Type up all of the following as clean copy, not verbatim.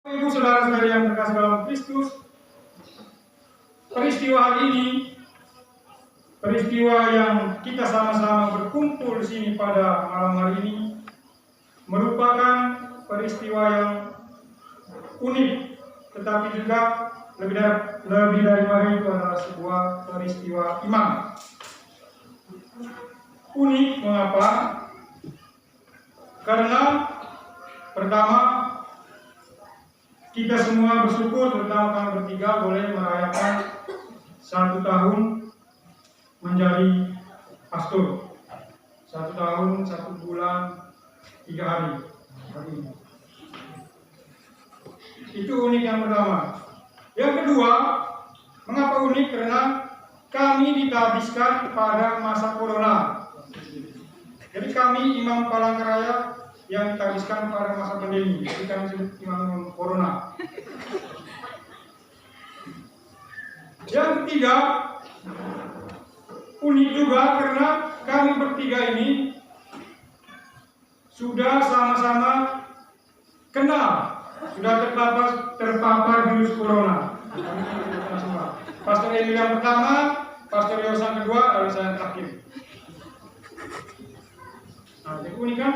Ibu saudara-saudari yang terkasih dalam Kristus, peristiwa hari ini, peristiwa yang kita sama-sama berkumpul di sini pada malam hari ini, merupakan peristiwa yang unik, tetapi juga lebih daripada itu adalah sebuah peristiwa iman. Unik mengapa? Karena pertama, kita semua bersyukur, terutama kami bertiga boleh merayakan 1 tahun menjadi pastor. 1 tahun, 1 bulan, 3 hari ini. Itu unik yang pertama. Yang kedua, mengapa unik? Karena kami ditabiskan pada masa corona. Jadi kami Imam Palangkaraya yang ditabiskan pada masa pandemi. Jadi kami sebut imam corona. Yang ketiga, unik juga karena kami bertiga ini sudah sama-sama kenal, sudah terpapar virus corona. Pastor Emil yang pertama, Pastor Yos yang kedua, lalu saya yang terakhir. Nah, jadi unik kan?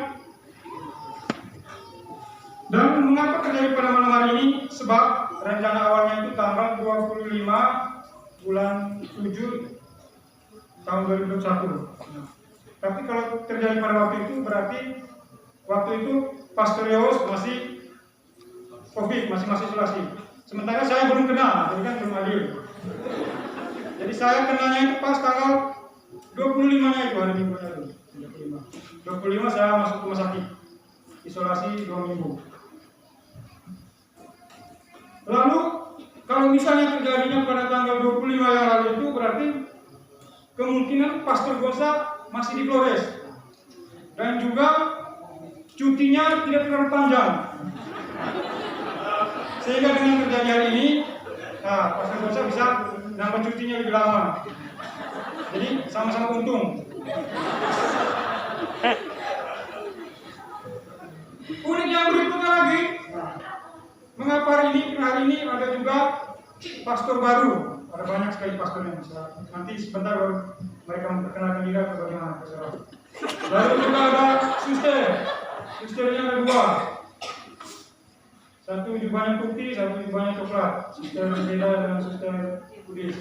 Dan mengapa terjadi pada malam hari ini? Sebab rencana awalnya itu tanggal 25 bulan 7 tahun 2021. Tapi kalau terjadi pada waktu itu berarti waktu itu Pastor Yos masih COVID, masih isolasi. Sementara saya belum kena, jadi kan belum adil. Jadi saya kenanya itu pas tanggal 25-nya itu hari Minggunya itu. 25 saya masuk rumah sakit, isolasi 2 minggu. Lalu kalau misalnya terjadinya pada tanggal 25 yang lalu itu berarti kemungkinan Pastor Gosa masih di Flores dan juga cutinya tidak terlalu panjang. Sehingga dengan terjadi hari ini, nah, Pastor Gosa bisa nambah cutinya lebih lama. Jadi sama-sama untung. Unik yang berikutnya lagi, mengapa hari ini ada juga pastor baru? Ada banyak sekali pastor yang bisa. Nanti sebentar baru mereka memperkenalkan diri atau bagaimana, saudara. Lalu juga ada susternya ada 2. Satu jubahnya putih, satu jubahnya coklat. Suster beda dengan suster putih.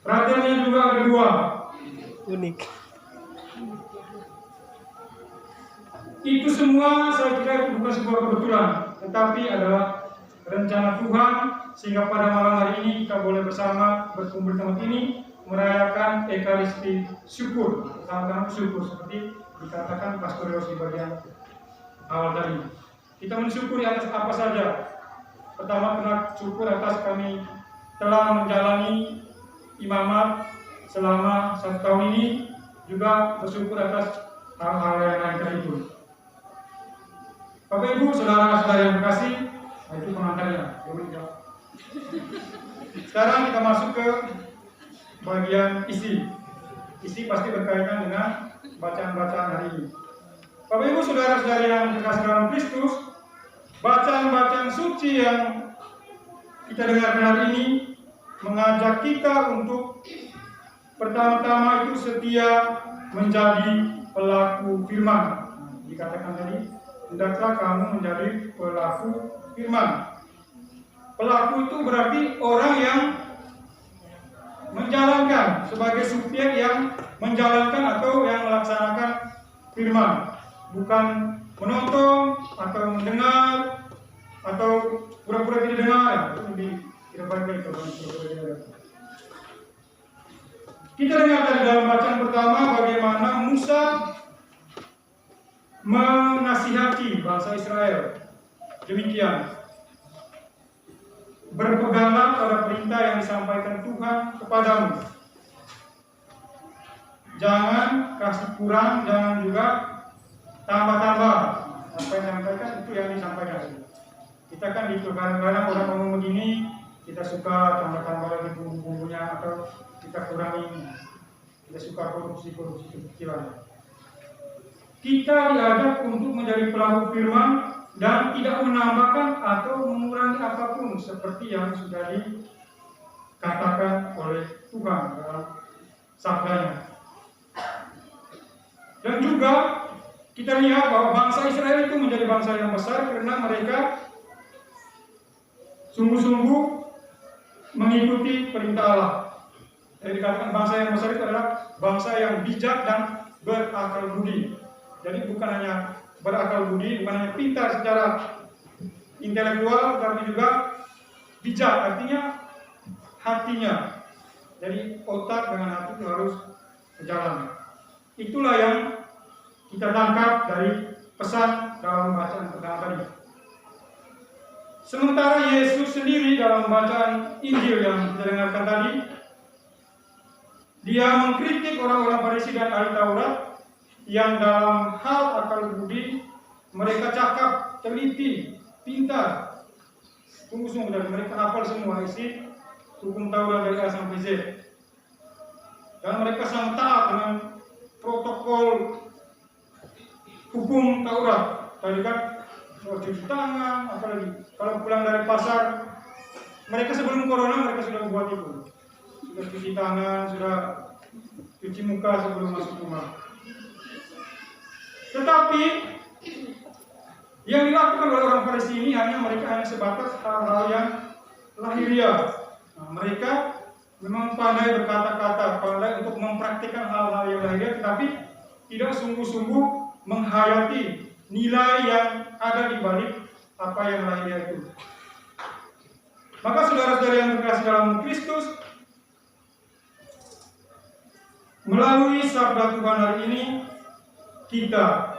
Fraternya juga ada 2. Unik. Itu semua saya kira itu bukan sebuah kebetulan, tetapi adalah rencana Tuhan, sehingga pada malam hari ini kita boleh bersama berkumpul di tempat ini merayakan Ekaristi syukur, sama-sama syukur seperti dikatakan Pastor Yos di bagian awal tadi. Kita mensyukuri atas apa saja. Pertama, kena syukur atas kami telah menjalani imamat selama 1 tahun ini, juga bersyukur atas hal-hal yang lain tadi itu. Bapak Ibu, saudara-saudara yang terkasih, nah itu pengantarnya. Sekarang kita masuk ke bagian isi. Isi pasti berkaitan dengan bacaan-bacaan hari ini. Bapak Ibu, saudara-saudara yang terkasih dalam Kristus, bacaan-bacaan suci yang kita dengarkan hari ini mengajak kita untuk pertama-tama itu setia menjadi pelaku firman. Dikatakan tadi, hendaklah kamu menjadi pelaku firman. Pelaku itu berarti orang yang menjalankan, sebagai subjek yang menjalankan atau yang melaksanakan firman, bukan menonton atau mendengar atau pura-pura tidak dengar. Itu tidak baik itu. Kita dengar dari dalam bacaan pertama bagaimana Musa menasihati bangsa Israel. Demikian, berpeganglah pada perintah yang disampaikan Tuhan kepadamu. Jangan kasih kurang, jangan juga tambah-tambah. Apa yang disampaikan itu yang disampaikan. Kita kan itu kadang-kadang orang ngomong begini, kita suka tambah-tambah lagi bumbu-bumbunya atau kita kurangi. Kita suka korupsi kecil-kecilan. Kita diajak untuk menjadi pelaku firman dan tidak menambahkan atau mengurangi seperti yang sudah dikatakan oleh Tuhan dalam sabdanya. Dan juga kita lihat bahwa bangsa Israel itu menjadi bangsa yang besar karena mereka sungguh-sungguh mengikuti perintah Allah. Jadi dikatakan bangsa yang besar itu adalah bangsa yang bijak dan berakal budi. Jadi bukan hanya berakal budi, bukan hanya pintar secara intelektual, tapi juga bijak, artinya hatinya. Jadi otak dengan hati itu harus berjalan. Itulah yang kita tangkap dari pesan dalam bacaan pertama tadi. Sementara Yesus sendiri dalam bacaan Injil yang kita dengarkan tadi, dia mengkritik orang-orang Farisi dan ahli Taurat yang dalam hal akal budi mereka cakap, teliti, pintar, sungguh-sungguh, dan mereka hafal semua isi hukum Taurat dari A sampai Z. Dan mereka sangat taat dengan protokol hukum Taurat. Tadi kan cuci tangan, apalagi kalau pulang dari pasar, mereka sebelum corona mereka sudah buat itu. Sudah cuci tangan, sudah cuci muka sebelum masuk rumah. Tetapi yang dilakukan oleh orang Farisi ini mereka hanya sebatas hal-hal yang lahiriah. Nah, mereka memang pandai berkata-kata, pandai untuk mempraktikkan hal-hal yang lahiriah, tetapi tidak sungguh-sungguh menghayati nilai yang ada di balik apa yang lahiriah itu. Maka saudara-saudara yang terkasih dalam Kristus, melalui sabda Tuhan hari ini, kita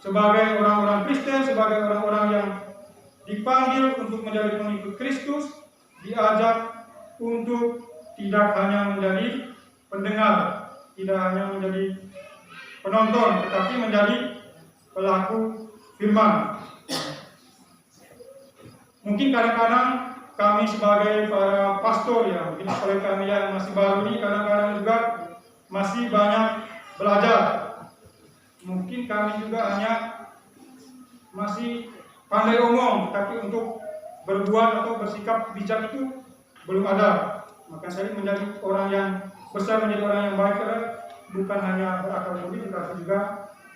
sebagai orang-orang Kristen, sebagai orang-orang yang dipanggil untuk menjadi pengikut Kristus, diajak untuk tidak hanya menjadi pendengar, tidak hanya menjadi penonton, tetapi menjadi pelaku firman. Mungkin kadang-kadang kami sebagai para pastor, ya mungkin oleh kami yang masih baru ini, kadang-kadang juga masih banyak belajar. Mungkin kami juga hanya masih pandai omong, tapi untuk berbuat atau bersikap bijak itu belum ada. Maka saya menjadi orang yang besar, menjadi orang yang baik adalah bukan hanya berakal budi, tetapi juga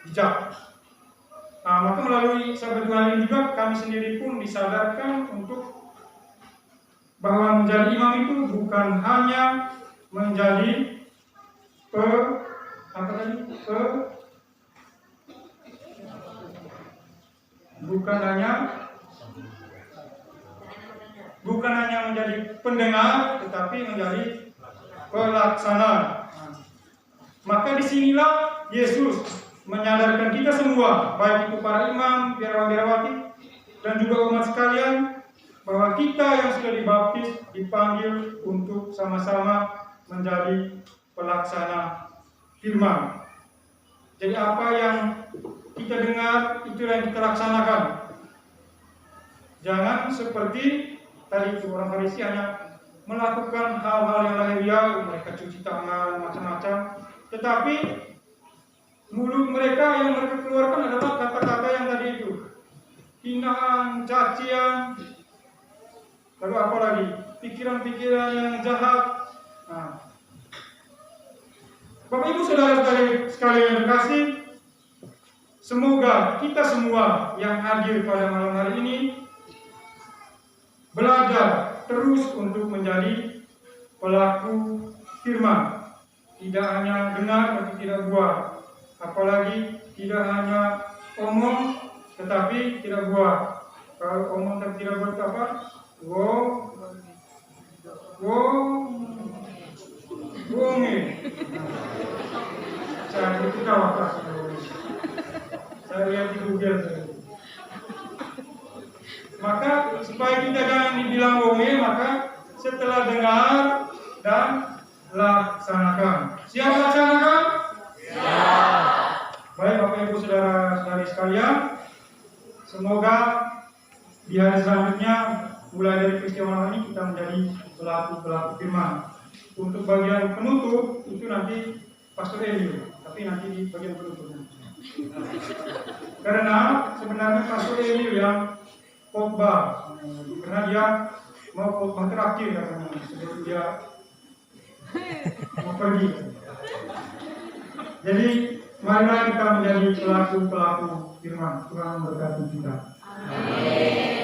bijak. Nah, maka melalui sabda Tuhan ini juga kami sendiri pun disadarkan untuk bahwa menjadi imam itu bukan hanya menjadi bukan hanya menjadi pendengar, tetapi menjadi pelaksana. Maka disinilah Yesus menyadarkan kita semua, baik itu para imam, biarawan-biarawati, dan juga umat sekalian, bahwa kita yang sudah dibaptis dipanggil untuk sama-sama menjadi pelaksana firman. Jadi apa yang kita dengar, itulah yang kita laksanakan. Jangan seperti tadi itu orang Farisi hanya melakukan hal-hal yang lahiriah, mereka cuci tangan, macam-macam, tetapi mulut mereka yang mereka keluarkan adalah kata-kata yang tadi itu, hinaan, cacian, lalu apa lagi, pikiran-pikiran yang jahat. Nah, Bapak Ibu saudara-saudari sekalian yang terkasih, semoga kita semua yang hadir pada malam hari ini belajar terus untuk menjadi pelaku firman. Tidak hanya dengar tapi tidak buat. Apalagi tidak hanya omong tetapi tidak buat. Kalau omong tapi tidak buat apa? Bohongin. Saya itu tahu. Saya lihat di Google. Maka supaya kita jangan dibilang bohongin, maka setelah dengar dan laksanakan. Siap laksanakan? Siap. Baik Bapak Ibu saudara-saudari sekalian, semoga di hari selanjutnya mulai dari peristiwa ini kita menjadi pelaku firman. Untuk bagian penutup itu nanti Pastor Emil, tapi nanti di bagian penutupnya. Karena sebenarnya Pastor Emil yang khotbah, karena dia mau khotbah terakhir katanya sebelum dia mau pergi. Jadi marilah kita menjadi pelaku-pelaku firman. Tuhan memberkati kita. Amin.